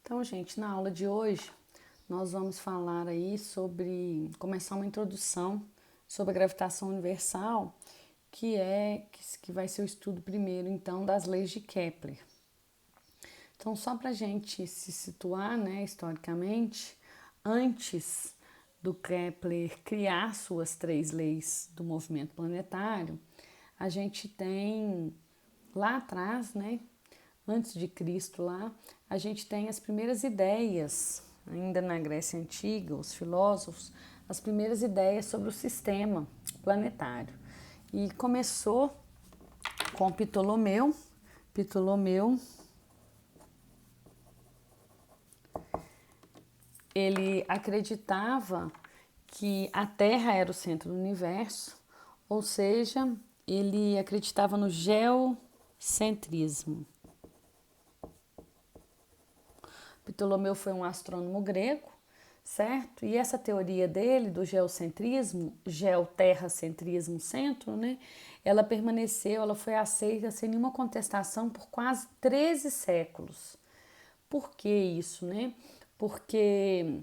Então, gente, na aula de hoje nós vamos falar aí começar uma introdução sobre a gravitação universal, que vai ser o estudo primeiro, então, das leis de Kepler. Então, só para a gente se situar, né, historicamente, antes do Kepler criar suas três leis do movimento planetário, a gente tem lá atrás, né, antes de Cristo lá, a gente tem as primeiras ideias, ainda na Grécia Antiga, os filósofos, as primeiras ideias sobre o sistema planetário. E começou com Ptolomeu. Ptolomeu, ele acreditava que a Terra era o centro do universo, ou seja, ele acreditava no geocentrismo. Ptolomeu foi um astrônomo grego, certo? E essa teoria dele, do geocentrismo, geoterracentrismo, centro, né? Ela permaneceu, ela foi aceita sem nenhuma contestação por quase 13 séculos. Por que isso, né? Porque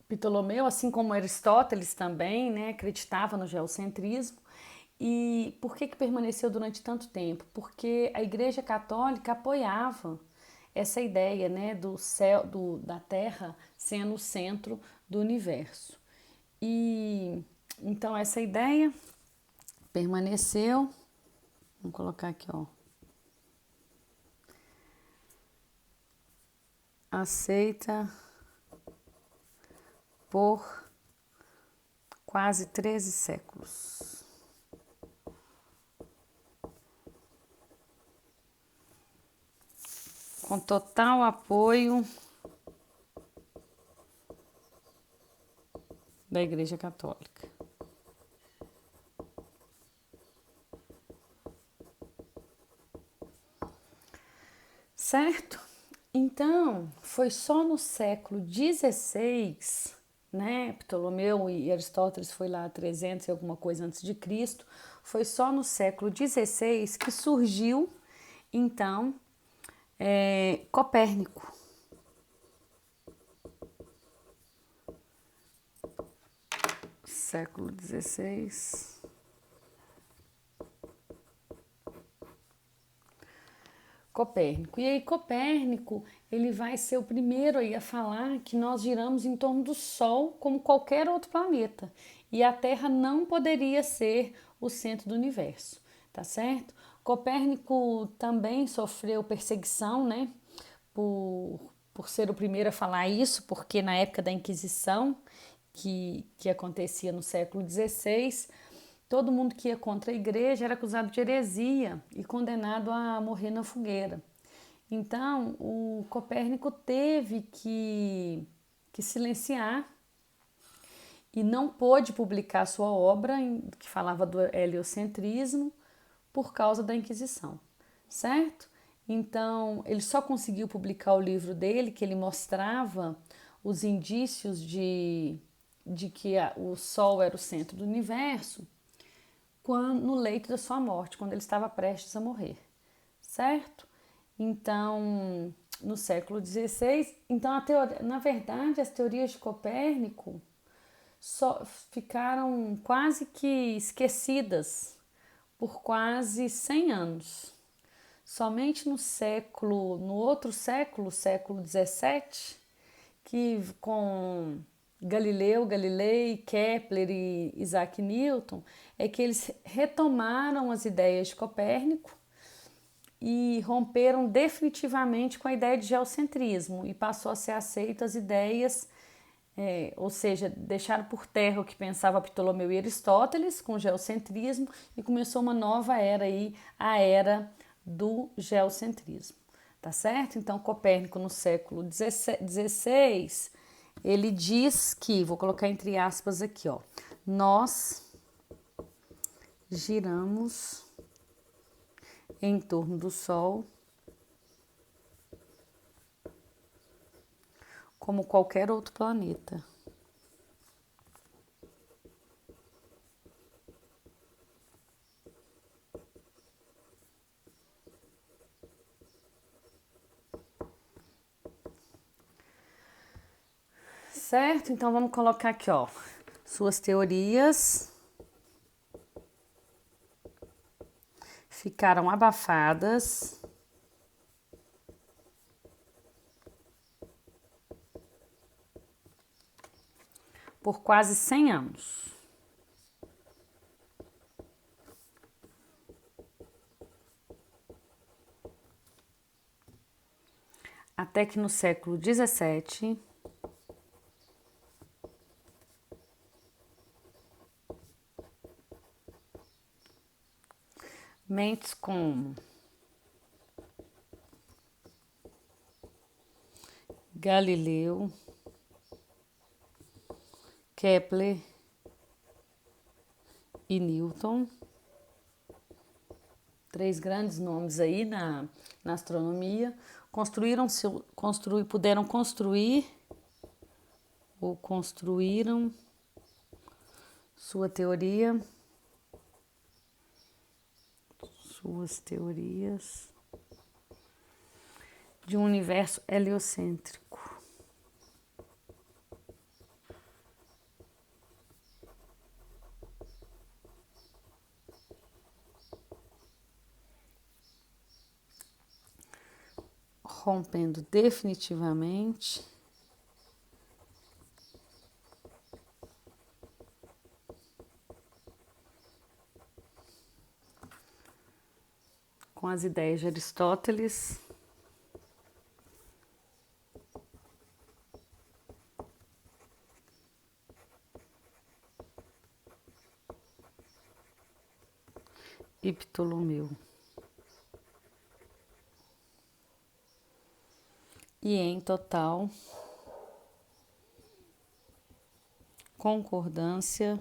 Ptolomeu, assim como Aristóteles também, né, acreditava no geocentrismo. E por que permaneceu durante tanto tempo? Porque a Igreja Católica apoiava essa ideia, né, do céu, da Terra sendo o centro do universo. E então essa ideia permaneceu. Vamos colocar aqui, ó. Aceita por quase 13 séculos. Com total apoio da Igreja Católica. Certo? Então, foi só no século XVI, né? Ptolomeu e Aristóteles foi lá 300 e alguma coisa antes de Cristo. Foi só no século XVI que surgiu, então, Copérnico. Século XVI. Copérnico. E aí Copérnico, ele vai ser o primeiro aí a falar que nós giramos em torno do Sol como qualquer outro planeta. E a Terra não poderia ser o centro do universo, tá certo? Copérnico também sofreu perseguição, né? Por ser o primeiro a falar isso, porque na época da Inquisição, que acontecia no século XVI, todo mundo que ia contra a igreja era acusado de heresia e condenado a morrer na fogueira. Então, o Copérnico teve que silenciar e não pôde publicar sua obra, que falava do heliocentrismo, por causa da Inquisição, certo? Então, ele só conseguiu publicar o livro dele, que ele mostrava os indícios de que o Sol era o centro do universo, no leito da sua morte, quando ele estava prestes a morrer, certo? Então, no século XVI, então na verdade as teorias de Copérnico só ficaram quase que esquecidas por quase 100 anos. Somente no outro século, século XVII, que com Galilei, Kepler e Isaac Newton, é que eles retomaram as ideias de Copérnico e romperam definitivamente com a ideia de geocentrismo e passou a ser aceito as ideias, ou seja, deixaram por terra o que pensava Ptolomeu e Aristóteles com o geocentrismo e começou uma nova era aí, a era do geocentrismo, tá certo? Então Copérnico no século XVI, ele diz que, vou colocar entre aspas aqui, ó, nós giramos em torno do Sol como qualquer outro planeta. Certo? Então vamos colocar aqui, ó, suas teorias ficaram abafadas por quase 100 anos. Até que no século XVII, mentes como Galileu, Kepler e Newton, três grandes nomes aí na astronomia, puderam construir ou construíram suas teorias de um universo heliocêntrico. Rompendo definitivamente com as ideias de Aristóteles e Ptolomeu. E em total concordância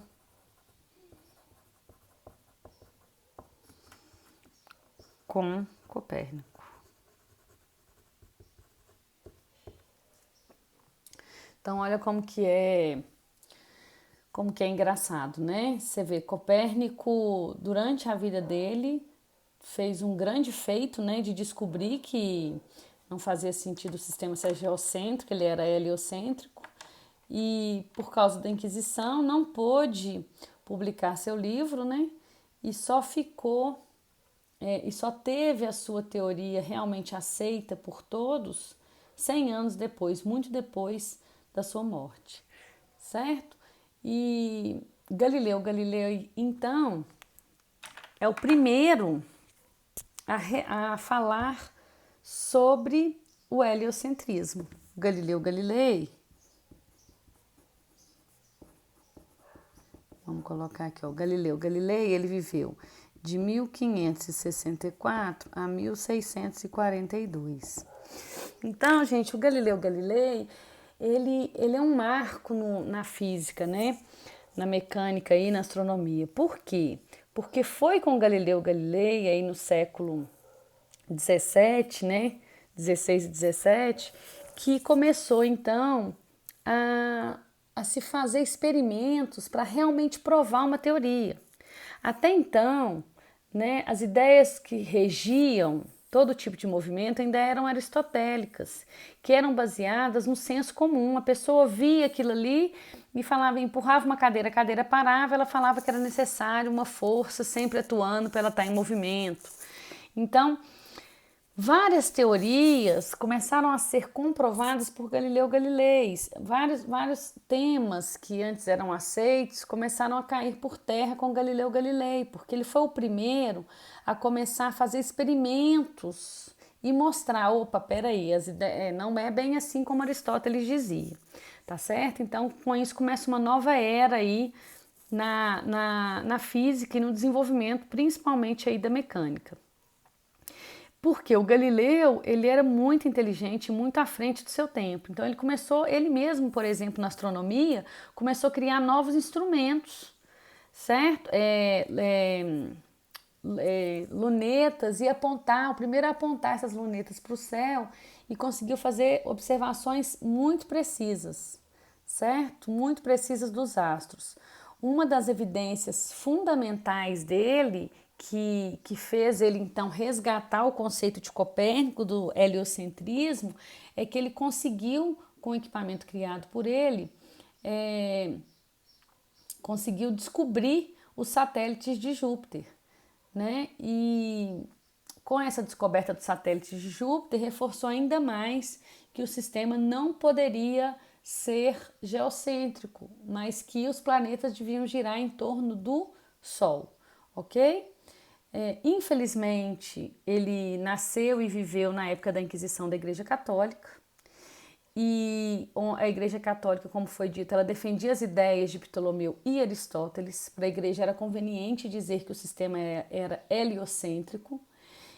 com Copérnico. Então olha como que é engraçado, né? Você vê, Copérnico, durante a vida dele, fez um grande feito, né, de descobrir que não fazia sentido o sistema ser geocêntrico, ele era heliocêntrico, e por causa da Inquisição não pôde publicar seu livro, né, e só teve a sua teoria realmente aceita por todos 100 anos depois, muito depois da sua morte, certo? E Galileu, então, é o primeiro a falar sobre o heliocentrismo. Galileu Galilei, vamos colocar aqui, ó, Galileu Galilei, ele viveu de 1564 a 1642. Então, gente, o Galileu Galilei, ele é um marco na física, né? Na mecânica e na astronomia. Por quê? Porque foi com Galileu Galilei, aí no século 17, né? 16 e 17, que começou então a se fazer experimentos para realmente provar uma teoria. Até então, né, as ideias que regiam todo tipo de movimento ainda eram aristotélicas, que eram baseadas no senso comum. A pessoa via aquilo ali e falava, empurrava uma cadeira, a cadeira parava, ela falava que era necessário uma força sempre atuando para ela estar em movimento. Então, várias teorias começaram a ser comprovadas por Galileu Galilei. Vários temas que antes eram aceitos começaram a cair por terra com Galileu Galilei, porque ele foi o primeiro a começar a fazer experimentos e mostrar, opa, peraí, não é bem assim como Aristóteles dizia, tá certo? Então, com isso começa uma nova era aí na física e no desenvolvimento, principalmente aí da mecânica. Porque o Galileu, ele era muito inteligente, muito à frente do seu tempo. Então ele mesmo, por exemplo, na astronomia, começou a criar novos instrumentos, certo? Lunetas, e o primeiro a apontar essas lunetas para o céu, e conseguiu fazer observações muito precisas, certo? Muito precisas dos astros. Uma das evidências fundamentais dele, que fez ele então resgatar o conceito de Copérnico do heliocentrismo, é que ele conseguiu com o equipamento criado por ele, conseguiu descobrir os satélites de Júpiter, né? E com essa descoberta dos satélites de Júpiter, reforçou ainda mais que o sistema não poderia ser geocêntrico, mas que os planetas deviam girar em torno do Sol, ok? Infelizmente, ele nasceu e viveu na época da Inquisição da Igreja Católica, e a Igreja Católica, como foi dito, ela defendia as ideias de Ptolomeu e Aristóteles. Para a Igreja era conveniente dizer que o sistema era heliocêntrico,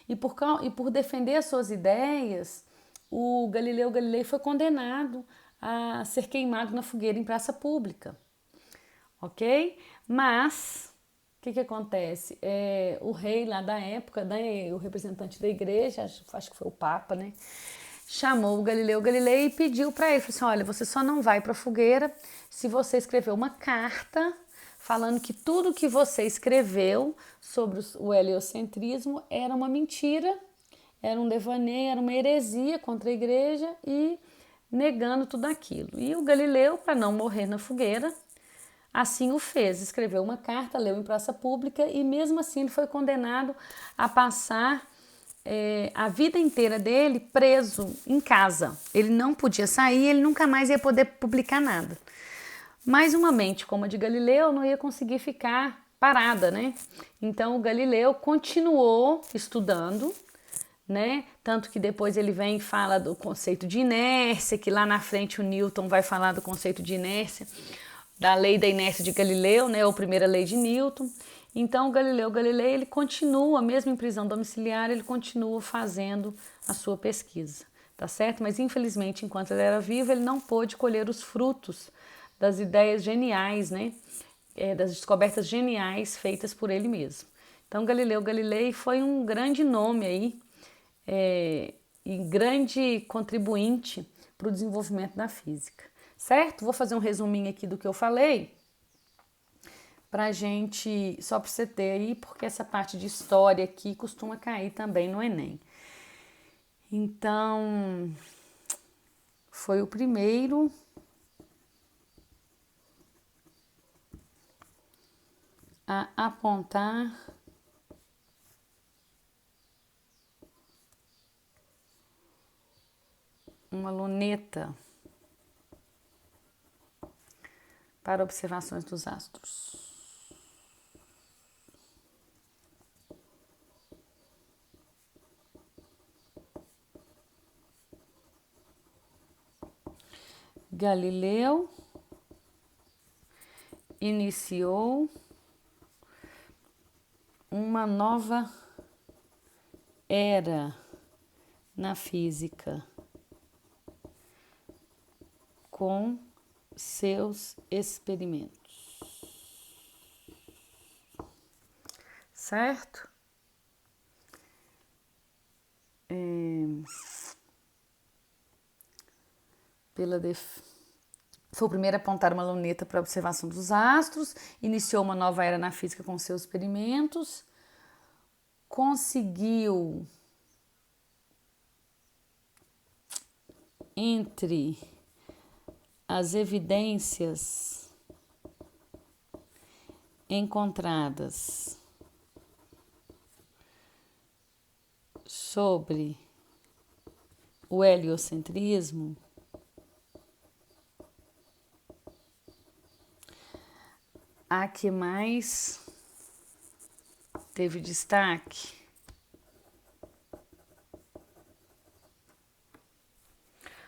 e por defender as suas ideias, o Galileu Galilei foi condenado a ser queimado na fogueira em praça pública, ok? Mas o que acontece? O rei lá da época, né, o representante da igreja, acho que foi o Papa, né, chamou o Galileu Galilei e pediu para ele, falou assim, olha, você só não vai para a fogueira se você escrever uma carta falando que tudo que você escreveu sobre o heliocentrismo era uma mentira, era um devaneio, era uma heresia contra a igreja e negando tudo aquilo. E o Galileu, para não morrer na fogueira, assim o fez, escreveu uma carta, leu em praça pública e mesmo assim ele foi condenado a passar a vida inteira dele preso em casa. Ele não podia sair, ele nunca mais ia poder publicar nada. Mas uma mente como a de Galileu não ia conseguir ficar parada, né? Então o Galileu continuou estudando, né? Tanto que depois ele vem e fala do conceito de inércia, que lá na frente o Newton vai falar do conceito de inércia, da lei da inércia de Galileu, né? Ou primeira lei de Newton. Então o Galileu Galilei, ele continua, mesmo em prisão domiciliar, ele continua fazendo a sua pesquisa, tá certo? Mas infelizmente, enquanto ele era vivo, ele não pôde colher os frutos das ideias geniais, né? Das descobertas geniais feitas por ele mesmo. Então Galileu Galilei foi um grande nome aí e grande contribuinte para o desenvolvimento da física, certo? Vou fazer um resuminho aqui do que eu falei pra gente, só para você ter aí, porque essa parte de história aqui costuma cair também no Enem. Então, foi o primeiro a apontar uma luneta para observações dos astros. Galileu iniciou uma nova era na física com seus experimentos, certo? Foi o primeiro a apontar uma luneta para a observação dos astros, iniciou uma nova era na física com seus experimentos, conseguiu, entre as evidências encontradas sobre o heliocentrismo, a que mais teve destaque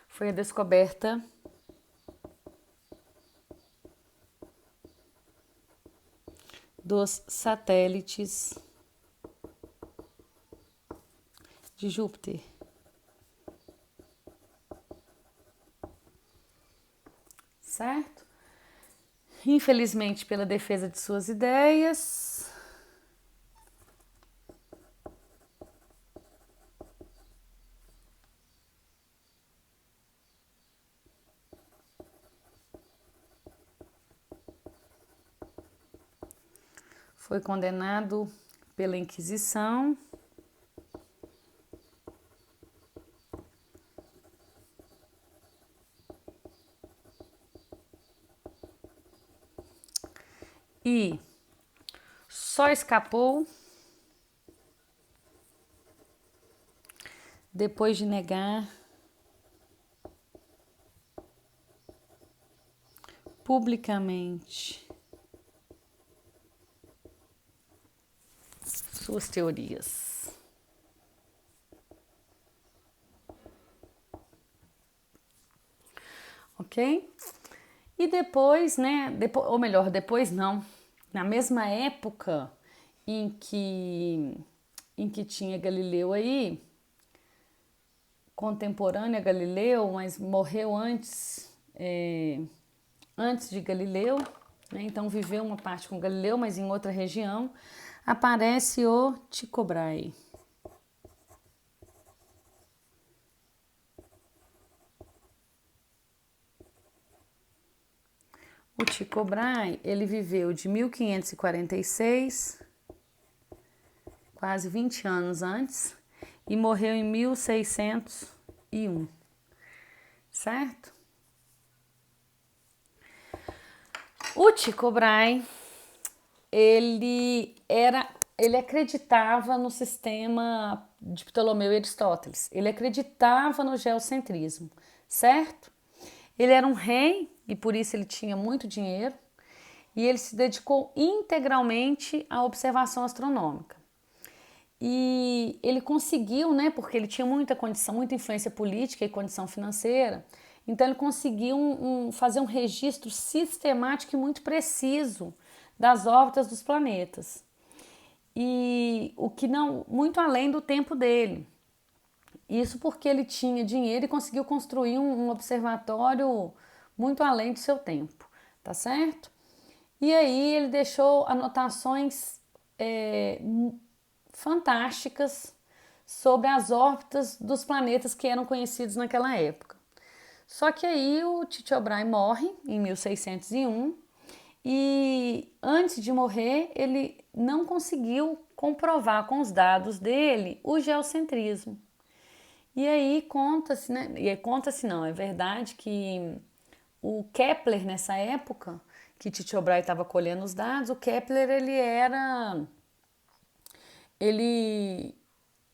foi a descoberta dos satélites de Júpiter. Certo? Infelizmente, pela defesa de suas ideias, foi condenado pela Inquisição e só escapou depois de negar publicamente suas teorias. Ok? E depois, né? Ou melhor, depois não. Na mesma época em que tinha Galileu aí, contemporânea a Galileu, mas morreu antes de Galileu, né? Então viveu uma parte com Galileu, mas em outra região, aparece o Tycho Brahe. O Tycho Brahe, ele viveu de 1546, quase 20 anos antes, e morreu em 1601, certo? O Tycho Brahe, ele acreditava no sistema de Ptolomeu e Aristóteles. Ele acreditava no geocentrismo, certo? Ele era um rei e por isso ele tinha muito dinheiro e ele se dedicou integralmente à observação astronômica. E ele conseguiu, né, porque ele tinha muita condição, muita influência política e condição financeira, então ele conseguiu fazer um registro sistemático e muito preciso das órbitas dos planetas. E o que não, muito além do tempo dele. Isso porque ele tinha dinheiro e conseguiu construir um observatório muito além do seu tempo, tá certo? E aí ele deixou anotações fantásticas sobre as órbitas dos planetas que eram conhecidos naquela época. Só que aí o Tycho Brahe morre em 1601 e antes de morrer ele não conseguiu comprovar com os dados dele o geocentrismo. E aí conta-se, né? E aí conta-se não, é verdade que o Kepler nessa época que Tycho Brahe estava colhendo os dados, o Kepler ele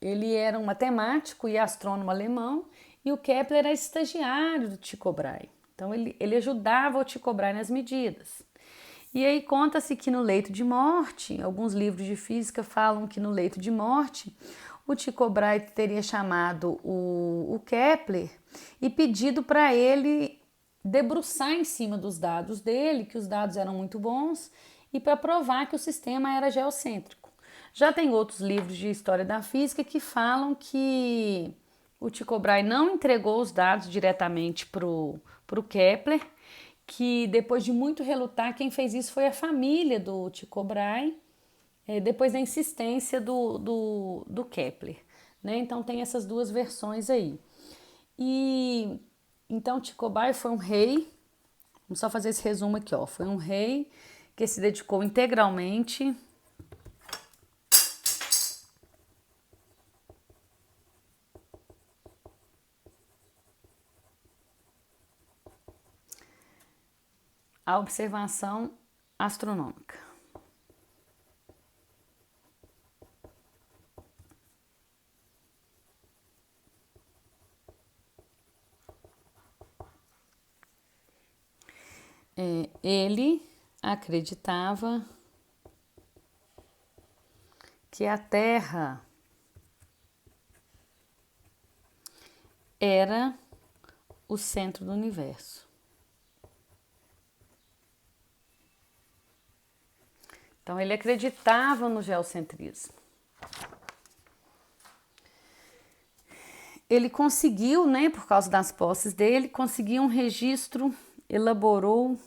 ele era um matemático e astrônomo alemão e o Kepler era estagiário do Tycho Brahe. Então ele ajudava o Tycho Brahe nas medidas. E aí conta-se que no leito de morte, alguns livros de física falam que no leito de morte, o Tycho Brahe teria chamado o Kepler e pedido para ele debruçar em cima dos dados dele, que os dados eram muito bons, e para provar que o sistema era geocêntrico. Já tem outros livros de história da física que falam que o Tycho Brahe não entregou os dados diretamente para o Kepler, que depois de muito relutar, quem fez isso foi a família do Tycho Brahe, depois da insistência do Kepler. Né? Então tem essas duas versões aí. E então Tycho Brahe foi um rei, vamos só fazer esse resumo aqui, ó. Foi um rei que se dedicou integralmente à observação astronômica. Ele acreditava que a Terra era o centro do universo. Então ele acreditava no geocentrismo. Ele conseguiu, né, por causa das posses dele, conseguiu um registro, elaborou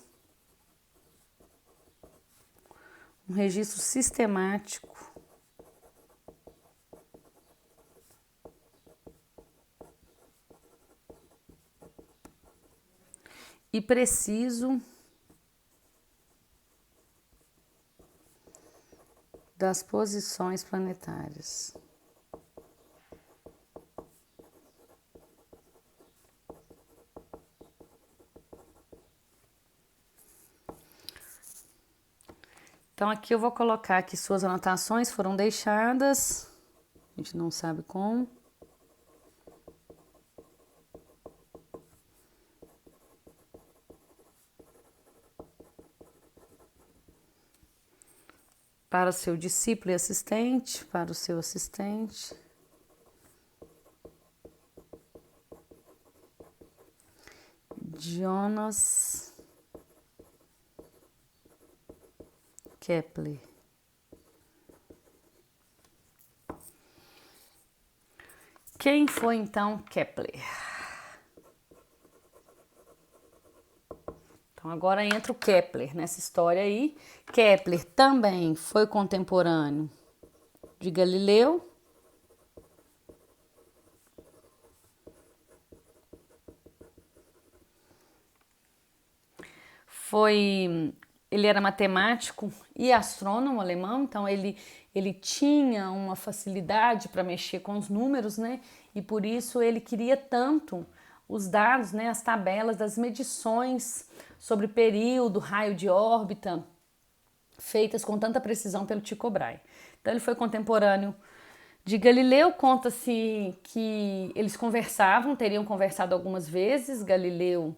um registro sistemático e preciso das posições planetárias. Então aqui eu vou colocar que suas anotações foram deixadas, a gente não sabe como. Para o seu discípulo e assistente, para o seu assistente. Jonas Kepler. Quem foi então Kepler? Então agora entra o Kepler nessa história aí. Kepler também foi contemporâneo de Galileu. Ele era matemático e astrônomo alemão, então ele tinha uma facilidade para mexer com os números, né? E por isso ele queria tanto os dados, né? As tabelas das medições sobre período, raio de órbita, feitas com tanta precisão pelo Tycho Brahe. Então ele foi contemporâneo de Galileu. Conta-se que eles teriam conversado algumas vezes, Galileu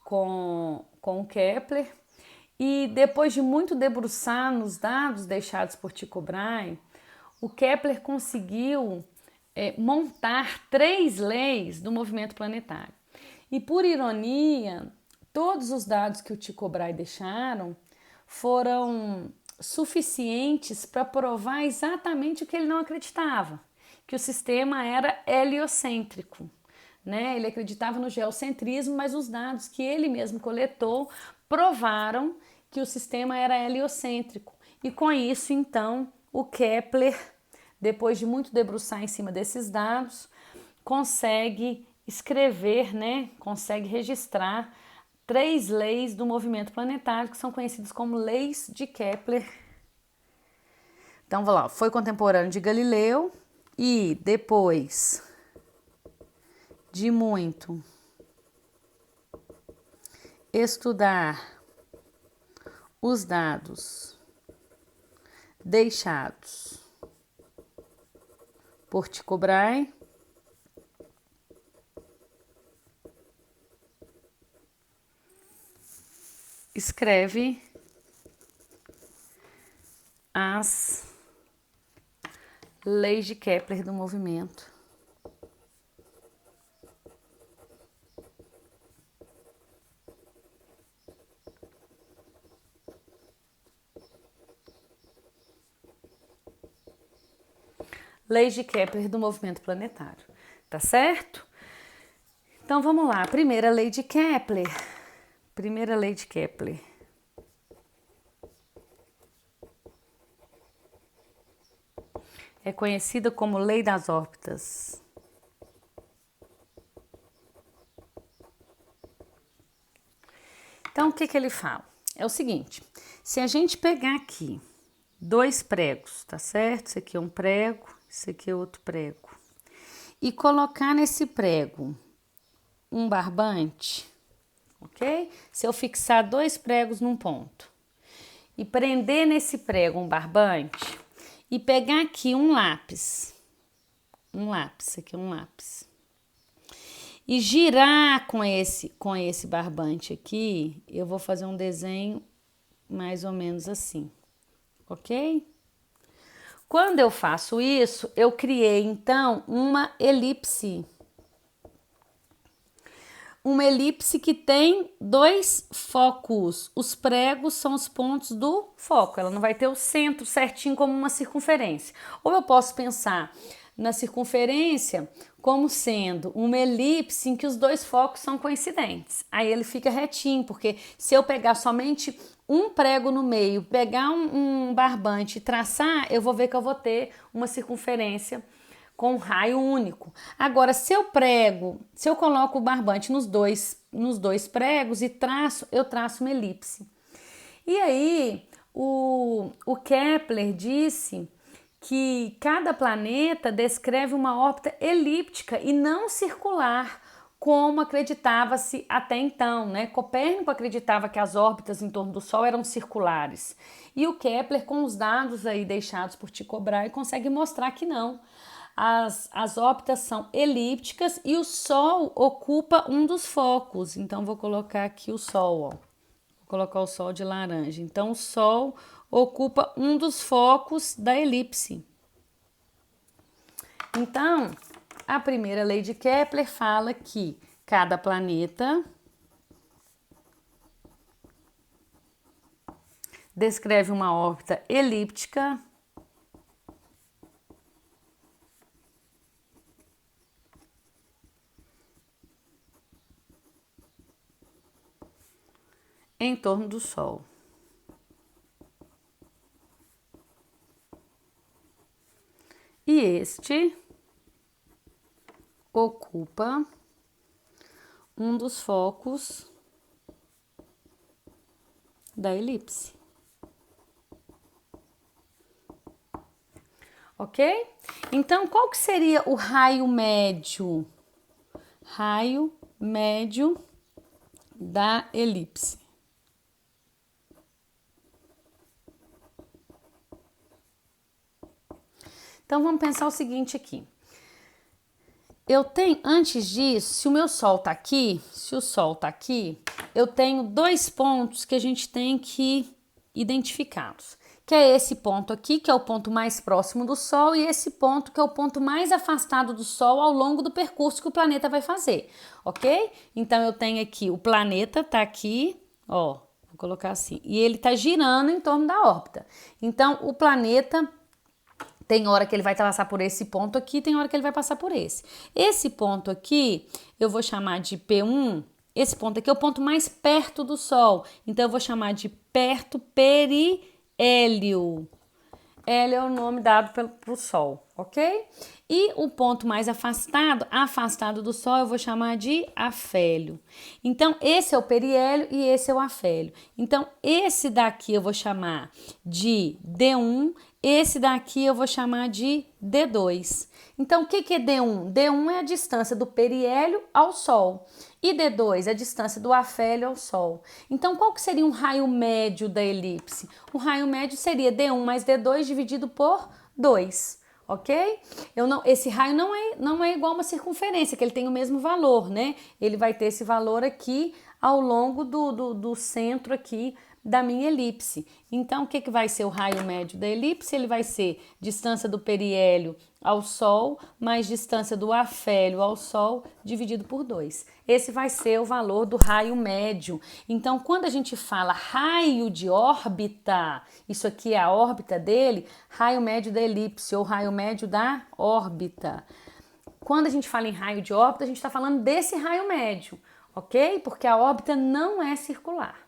com Kepler, e depois de muito debruçar nos dados deixados por Tycho Brahe, o Kepler conseguiu montar 3 leis do movimento planetário. E por ironia, todos os dados que o Tycho Brahe deixaram foram suficientes para provar exatamente o que ele não acreditava, que o sistema era heliocêntrico. Né? Ele acreditava no geocentrismo, mas os dados que ele mesmo coletou provaram que o sistema era heliocêntrico. E com isso, então, o Kepler, depois de muito debruçar em cima desses dados, consegue escrever, né? Consegue registrar 3 leis do movimento planetário, que são conhecidas como leis de Kepler. Então, vamos lá, foi contemporâneo de Galileu e depois de muito estudar os dados deixados por Tycho Brahe, escreve as leis de Kepler do movimento. Leis de Kepler do movimento planetário, tá certo? Então vamos lá, primeira lei de Kepler. Primeira lei de Kepler. É conhecida como lei das órbitas. Então o que ele fala? É o seguinte, se a gente pegar aqui 2 pregos, tá certo? Esse aqui é um prego, esse aqui é outro prego. E colocar nesse prego um barbante, ok? Se eu fixar 2 pregos num ponto e prender nesse prego um barbante e pegar aqui um lápis, aqui é um lápis, e girar com esse barbante aqui, eu vou fazer um desenho mais ou menos assim, ok? Quando eu faço isso, eu criei então uma elipse. Uma elipse que tem 2 focos. Os pregos são os pontos do foco. Ela não vai ter o centro certinho como uma circunferência. Ou eu posso pensar na circunferência como sendo uma elipse em que os 2 focos são coincidentes. Aí ele fica retinho, porque se eu pegar somente um prego no meio, pegar um barbante e traçar, eu vou ver que eu vou ter uma circunferência com um raio único. Agora, se eu coloco o barbante nos dois pregos e eu traço uma elipse. E aí, o Kepler disse que cada planeta descreve uma órbita elíptica e não circular, como acreditava-se até então, né? Copérnico acreditava que as órbitas em torno do Sol eram circulares. E o Kepler, com os dados aí deixados por Tycho Brahe, consegue mostrar que não. As órbitas são elípticas e o Sol ocupa um dos focos. Então, vou colocar aqui o Sol, ó. Vou colocar o Sol de laranja. Então, o Sol ocupa um dos focos da elipse. Então, a primeira lei de Kepler fala que cada planeta descreve uma órbita elíptica em torno do Sol. E este ocupa um dos focos da elipse. Ok? Então, qual que seria o raio médio? Raio médio da elipse. Então, vamos pensar o seguinte aqui. Eu tenho, antes disso, se o meu Sol tá aqui, se o Sol tá aqui, eu tenho dois pontos que a gente tem que identificá-los. Que é esse ponto aqui, que é o ponto mais próximo do Sol, e esse ponto que é o ponto mais afastado do Sol ao longo do percurso que o planeta vai fazer, ok? Então, eu tenho aqui, o planeta tá aqui, ó, vou colocar assim, e ele tá girando em torno da órbita. Então, o planeta tem hora que ele vai passar por esse ponto aqui, tem hora que ele vai passar por esse. Esse ponto aqui, eu vou chamar de P1. Esse ponto aqui é o ponto mais perto do Sol. Então, eu vou chamar de perto periélio. Hélio é o nome dado para o Sol, ok? E o ponto mais afastado do Sol, eu vou chamar de afélio. Então, esse é o periélio e esse é o afélio. Então, esse daqui eu vou chamar de D1, esse daqui eu vou chamar de D2. Então, o que é D1? D1 é a distância do periélio ao Sol. E D2 é a distância do afélio ao Sol. Então, qual que seria um raio médio da elipse? O raio médio seria D1 mais D2 dividido por 2, ok? Esse raio não é igual a uma circunferência, que ele tem o mesmo valor, né? Ele vai ter esse valor aqui ao longo do centro aqui da minha elipse. Então, o que vai ser o raio médio da elipse? Ele vai ser distância do periélio ao Sol mais distância do afélio ao Sol dividido por 2. Esse vai ser o valor do raio médio. Então, quando a gente fala raio de órbita, isso aqui é a órbita dele, raio médio da elipse ou raio médio da órbita. Quando a gente fala em raio de órbita, a gente está falando desse raio médio, ok? Porque a órbita não é circular.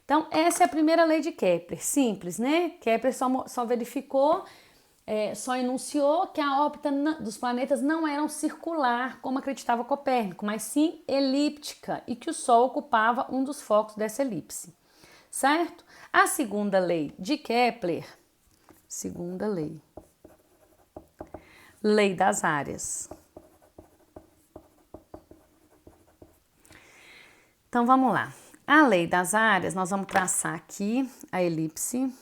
Então, essa é a primeira lei de Kepler, simples, né? Kepler só verificou, só enunciou que a órbita dos planetas não era circular, como acreditava Copérnico, mas sim elíptica, e que o Sol ocupava um dos focos dessa elipse, certo? A segunda lei de Kepler, segunda lei, lei das áreas. Então, vamos lá. A lei das áreas, nós vamos traçar aqui a elipse.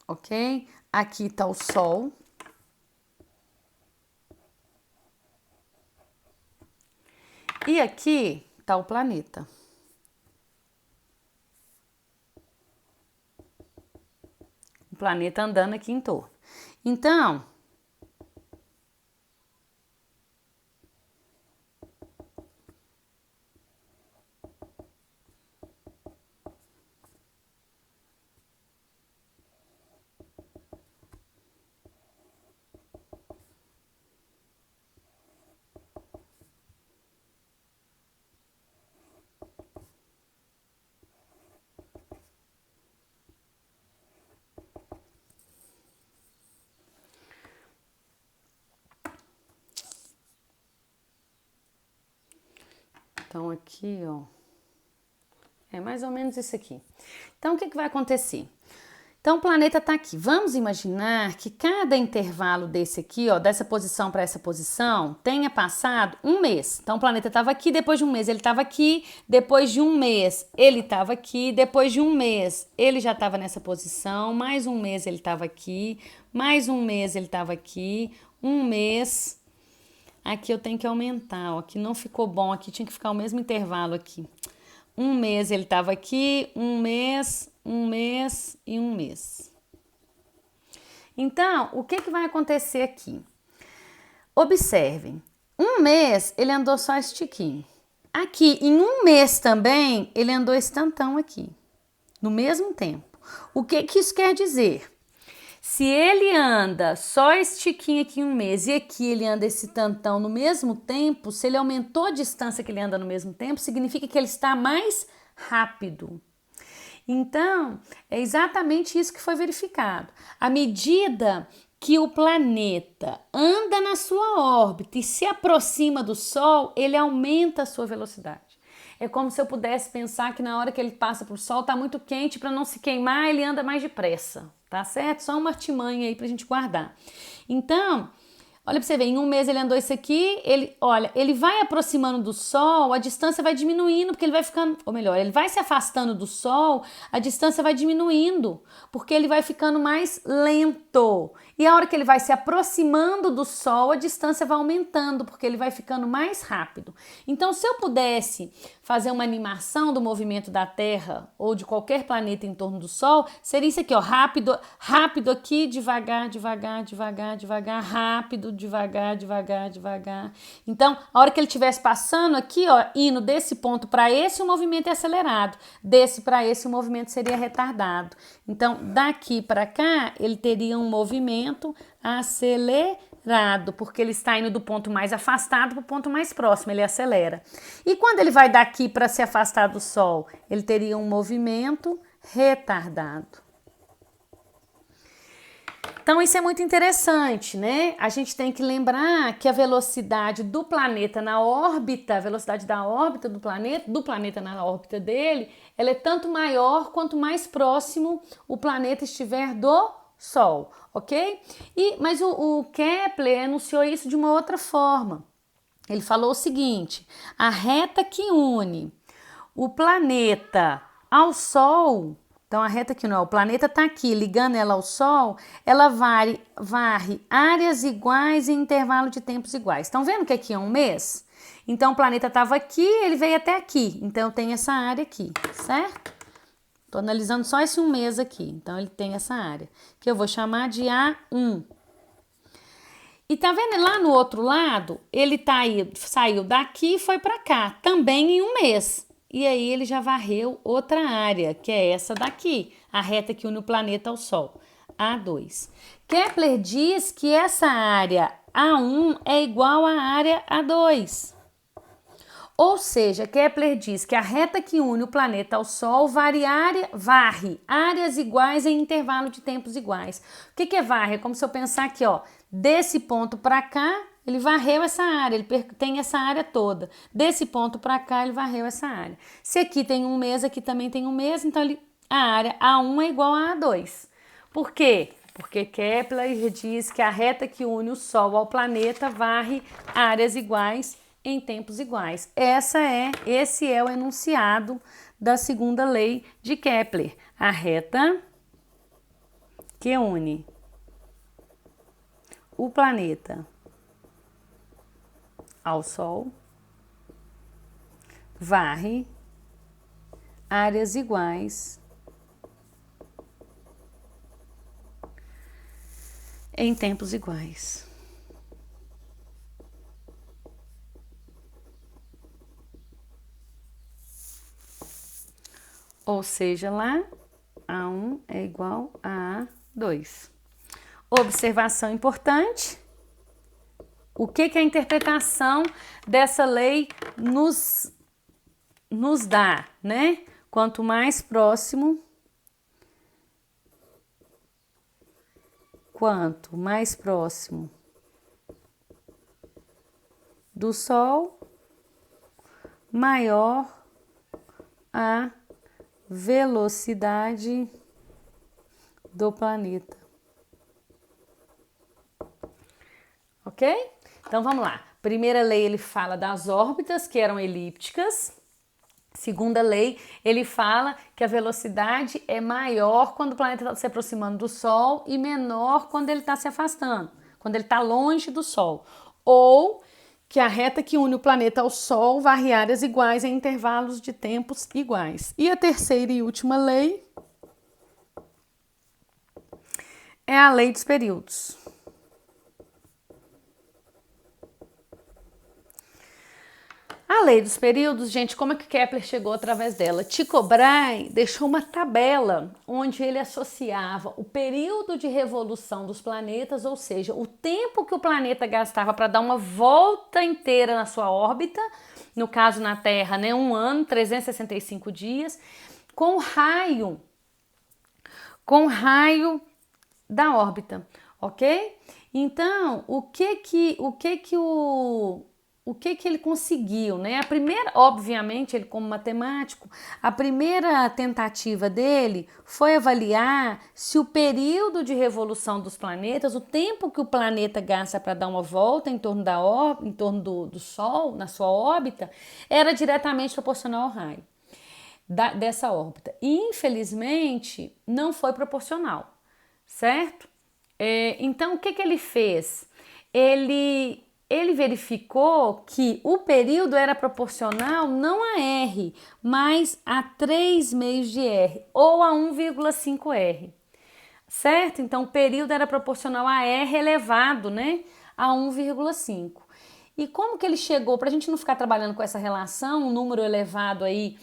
Ok? Aqui está o Sol. E aqui está o planeta. O planeta andando aqui em torno. Então, aqui, ó, é mais ou menos isso aqui. Então, o que vai acontecer? Então o planeta está aqui. Vamos imaginar que cada intervalo desse aqui, ó, dessa posição para essa posição, tenha passado um mês. Então o planeta estava aqui, depois de um mês ele estava aqui, depois de um mês ele estava aqui, depois de um mês ele já estava nessa posição, mais um mês ele estava aqui, mais um mês ele estava aqui, um mês. Aqui eu tenho que aumentar, ó, aqui não ficou bom, aqui tinha que ficar o mesmo intervalo aqui. Um mês ele estava aqui, um mês e um mês. Então, o que vai acontecer aqui? Observem, um mês ele andou só esse tiquinho. Aqui, em um mês também, ele andou esse tantão aqui, no mesmo tempo. O que isso quer dizer? Se ele anda só esse tiquinho aqui em um mês e aqui ele anda esse tantão no mesmo tempo, se ele aumentou a distância que ele anda no mesmo tempo, significa que ele está mais rápido. Então, é exatamente isso que foi verificado. À medida que o planeta anda na sua órbita e se aproxima do Sol, ele aumenta a sua velocidade. É como se eu pudesse pensar que na hora que ele passa para o Sol está muito quente, para não se queimar, ele anda mais depressa, tá certo? Só uma artimanha aí para a gente guardar. Então, olha para você ver, em um mês ele andou isso aqui, ele vai aproximando do Sol, a distância vai diminuindo, porque ele vai ficando, ou melhor, ele vai se afastando do Sol, a distância vai diminuindo, porque ele vai ficando mais lento. E a hora que ele vai se aproximando do Sol, a distância vai aumentando, porque ele vai ficando mais rápido. Então, se eu pudesse fazer uma animação do movimento da Terra ou de qualquer planeta em torno do Sol, seria isso aqui, ó, rápido, rápido aqui, devagar, devagar, devagar, devagar, rápido, devagar, devagar, devagar. Então, a hora que ele estivesse passando aqui, ó, indo desse ponto para esse, o movimento é acelerado. Desse para esse, o movimento seria retardado. Então, daqui para cá, ele teria um movimento acelerado, porque ele está indo do ponto mais afastado para o ponto mais próximo, ele acelera. E quando ele vai daqui para se afastar do Sol, ele teria um movimento retardado. Então isso é muito interessante, né? A gente tem que lembrar que a velocidade do planeta na órbita, a velocidade da órbita do planeta na órbita dele, ela é tanto maior quanto mais próximo o planeta estiver do Sol, ok? Mas o Kepler anunciou isso de uma outra forma. Ele falou o seguinte: a reta que une o planeta ao Sol, então a reta que une, o planeta está aqui, ligando ela ao Sol, ela varre áreas iguais em intervalo de tempos iguais. Estão vendo que aqui é um mês? Então o planeta estava aqui, ele veio até aqui, então tem essa área aqui, certo? Estou analisando só esse um mês aqui, então ele tem essa área, que eu vou chamar de A1. E tá vendo lá no outro lado? Ele saiu daqui e foi para cá, também em um mês. E aí ele já varreu outra área, que é essa daqui, a reta que une o planeta ao Sol, A2. Kepler diz que essa área A1 é igual à área A2. Ou seja, Kepler diz que a reta que une o planeta ao Sol varre áreas iguais em intervalo de tempos iguais. O que é varre? É como se eu pensar aqui, ó, desse ponto para cá, ele varreu essa área, ele tem essa área toda. Desse ponto para cá, ele varreu essa área. Se aqui tem um mês, aqui também tem um mês, então a área A1 é igual a A2. Por quê? Porque Kepler diz que a reta que une o Sol ao planeta varre áreas iguais em tempos iguais. Esse é o enunciado da segunda lei de Kepler. A reta que une o planeta ao Sol varre áreas iguais em tempos iguais. Ou seja, lá A1 é igual a A2. Observação importante. O que a interpretação dessa lei nos dá, né? Quanto mais próximo do Sol, maior a velocidade do planeta. Ok? Então vamos lá. Primeira lei, ele fala das órbitas que eram elípticas. Segunda lei, ele fala que a velocidade é maior quando o planeta está se aproximando do Sol e menor quando ele está se afastando, quando ele está longe do Sol. Ou que a reta que une o planeta ao Sol varre áreas iguais em intervalos de tempos iguais. E a terceira e última lei é a lei dos períodos. A lei dos períodos, gente, como é que Kepler chegou através dela? Tycho Brahe deixou uma tabela onde ele associava o período de revolução dos planetas, ou seja, o tempo que o planeta gastava para dar uma volta inteira na sua órbita, no caso na Terra, né, 1 ano, 365 dias, com o raio da órbita, ok? Então, o que ele conseguiu, né? A primeira, obviamente, ele como matemático, a primeira tentativa dele foi avaliar se o período de revolução dos planetas, o tempo que o planeta gasta para dar uma volta em torno do Sol, na sua órbita, era diretamente proporcional ao raio dessa órbita. E, infelizmente, não foi proporcional, certo? Então, o que ele fez? Ele verificou que o período era proporcional não a R, mas a 3 meios de R, ou a 1,5 R, certo? Então, o período era proporcional a R elevado, né, a 1,5. E como que ele chegou, para a gente não ficar trabalhando com essa relação, um número elevado aí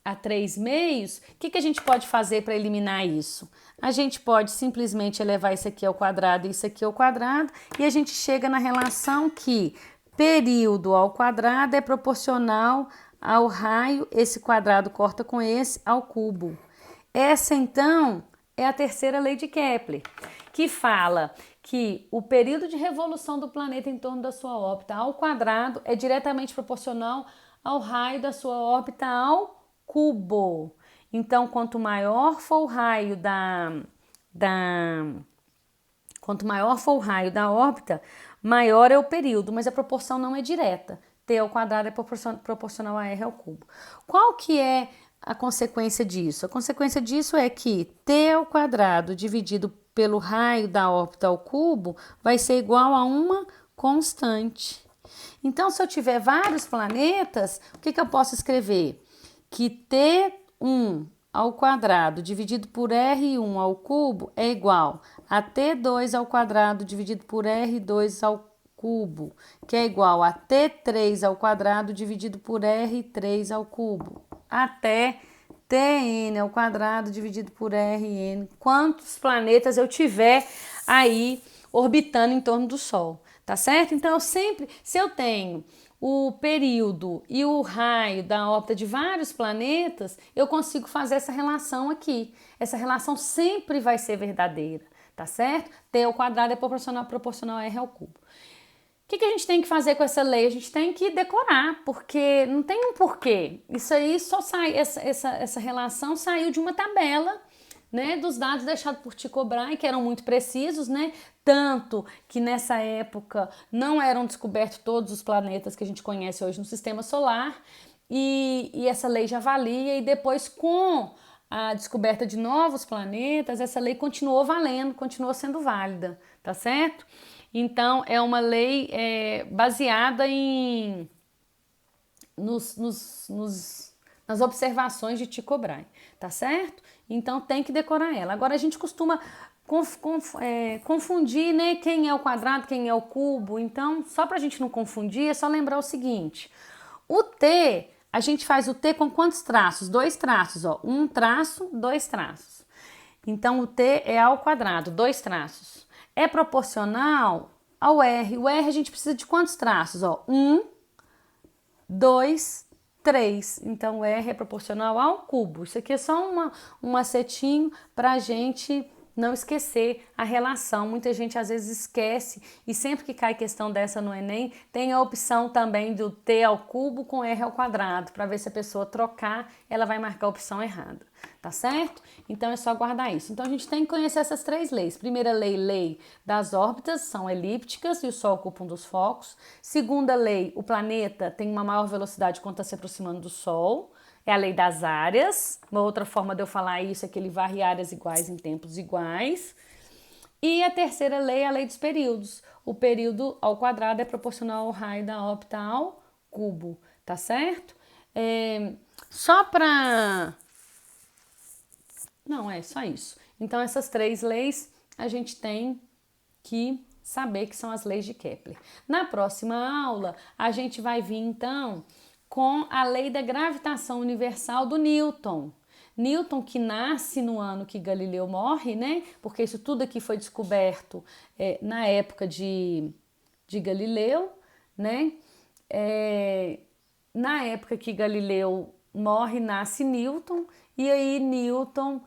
a 3 meios, o que a gente pode fazer para eliminar isso? A gente pode simplesmente elevar isso aqui ao quadrado e isso aqui ao quadrado, e a gente chega na relação que período ao quadrado é proporcional ao raio, esse quadrado corta com esse, ao cubo. Essa, então, é a terceira lei de Kepler, que fala que o período de revolução do planeta em torno da sua órbita ao quadrado é diretamente proporcional ao raio da sua órbita ao cubo. Então, quanto maior for o raio quanto maior for o raio da órbita, maior é o período, mas a proporção não é direta. T ao quadrado é proporcional a R ao cubo. Qual que é a consequência disso? A consequência disso é que T ao quadrado dividido pelo raio da órbita ao cubo vai ser igual a uma constante. Então, se eu tiver vários planetas, o que eu posso escrever? Que T1 ao quadrado dividido por R1 ao cubo é igual a T2 ao quadrado dividido por R2 ao cubo, que é igual a T3 ao quadrado dividido por R3 ao cubo, até Tn ao quadrado dividido por Rn, quantos planetas eu tiver aí orbitando em torno do Sol, tá certo? Então, se eu tenho o período e o raio da órbita de vários planetas, eu consigo fazer essa relação aqui. Essa relação sempre vai ser verdadeira, tá certo? T ao quadrado é proporcional a R ao cubo. O que a gente tem que fazer com essa lei? A gente tem que decorar, porque não tem um porquê. Isso aí só sai, essa relação saiu de uma tabela, né, dos dados deixados por Tycho Brahe, que eram muito precisos, né, tanto que nessa época não eram descobertos todos os planetas que a gente conhece hoje no sistema solar, e essa lei já valia, e depois com a descoberta de novos planetas, essa lei continuou valendo, continuou sendo válida, tá certo? Então, é uma lei baseada nas observações de Tycho Brahe, tá certo? Então, tem que decorar ela. Agora, a gente costuma confundir, né, quem é o quadrado, quem é o cubo. Então, só para a gente não confundir, é só lembrar o seguinte. O T, a gente faz o T com quantos traços? 2 traços, ó. 1 traço, 2 traços. Então, o T é ao quadrado, 2 traços. É proporcional ao R. O R a gente precisa de quantos traços? Ó, 1, 2, 3. Então, o R é proporcional ao cubo. Isso aqui é só um macetinho para a gente não esquecer a relação. Muita gente às vezes esquece e sempre que cai questão dessa no Enem, tem a opção também do t ao cubo com r ao quadrado, para ver se a pessoa trocar, ela vai marcar a opção errada, tá certo? Então é só guardar isso. Então a gente tem que conhecer essas três leis. Primeira lei, lei das órbitas, são elípticas e o Sol ocupa um dos focos. Segunda lei, o planeta tem uma maior velocidade quando está se aproximando do Sol. É a lei das áreas. Uma outra forma de eu falar isso é que ele varre áreas iguais em tempos iguais. E a terceira lei é a lei dos períodos. O período ao quadrado é proporcional ao raio da órbita ao cubo, tá certo? Só para... Não, é só isso. Então, essas três leis a gente tem que saber que são as leis de Kepler. Na próxima aula, a gente vai vir, então, com a lei da gravitação universal do Newton. Newton, que nasce no ano que Galileu morre, né? Porque isso tudo aqui foi descoberto na época de Galileu, né? Na época que Galileu morre, nasce Newton, e aí Newton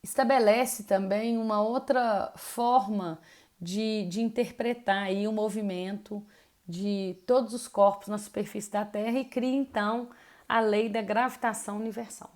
estabelece também uma outra forma de interpretar aí o movimento de todos os corpos na superfície da Terra e cria então a lei da gravitação universal.